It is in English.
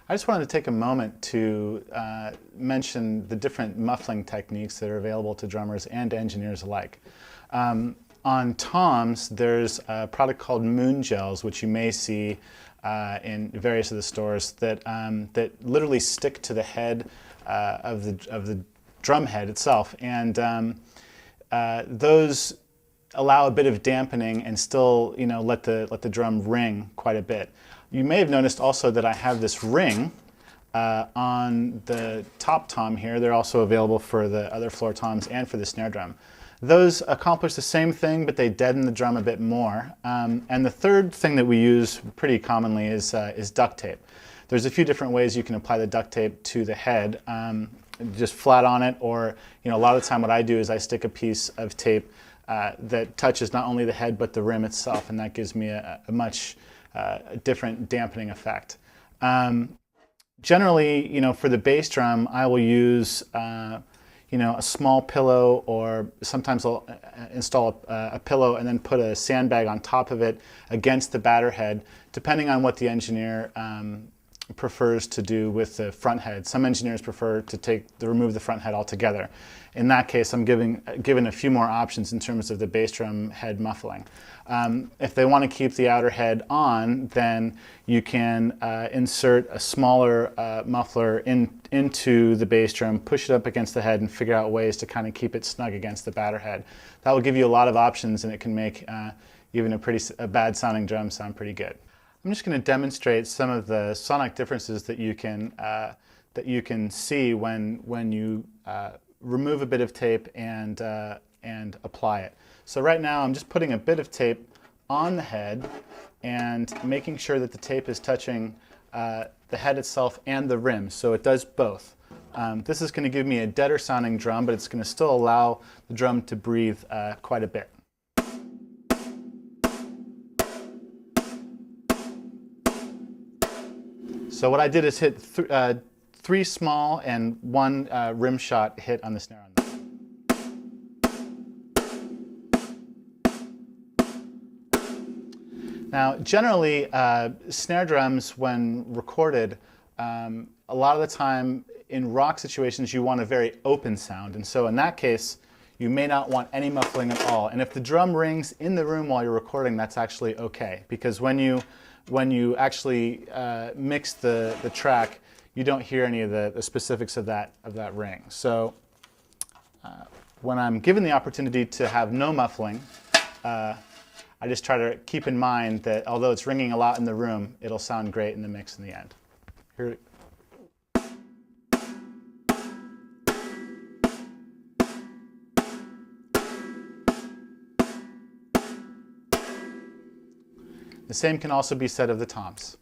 I just wanted to take a moment to mention the different muffling techniques that are available to drummers and engineers alike. On toms, there's a product called Moon Gels, which you may see in various of the stores, that literally stick to the head of the drum head itself, and those allow a bit of dampening and still, let the drum ring quite a bit. You may have noticed also that I have this ring on the top tom here. They're also available for the other floor toms and for the snare drum. Those accomplish the same thing, but they deaden the drum a bit more. And the third thing that we use pretty commonly is duct tape. There's a few different ways you can apply the duct tape to the head, just flat on it, or a lot of the time what I do is I stick a piece of tape that touches not only the head but the rim itself, and that gives me a much different dampening effect. Generally, for the bass drum, I will use a small pillow, or sometimes I'll install a pillow and then put a sandbag on top of it against the batter head, depending on what the engineer prefers to do with the front head. Some engineers prefer to remove the front head altogether. In that case, I'm given a few more options in terms of the bass drum head muffling. If they want to keep the outer head on, then you can insert a smaller muffler into the bass drum, push it up against the head, and figure out ways to kind of keep it snug against the batter head. That will give you a lot of options, and it can make even a bad sounding drum sound pretty good. I'm just going to demonstrate some of the sonic differences that you can see when you remove a bit of tape and apply it. So right now I'm just putting a bit of tape on the head and making sure that the tape is touching the head itself and the rim, so it does both. This is going to give me a deader sounding drum, but it's going to still allow the drum to breathe quite a bit. So what I did is hit three small and one rim shot hit on the snare on that. Now, generally, snare drums, when recorded, a lot of the time in rock situations, you want a very open sound. And so in that case, you may not want any muffling at all. And if the drum rings in the room while you're recording, that's actually okay. Because when you actually mix the track, you don't hear any of the specifics of that ring. So when I'm given the opportunity to have no muffling, I just try to keep in mind that although it's ringing a lot in the room, it'll sound great in the mix in the end. Here. The same can also be said of the toms.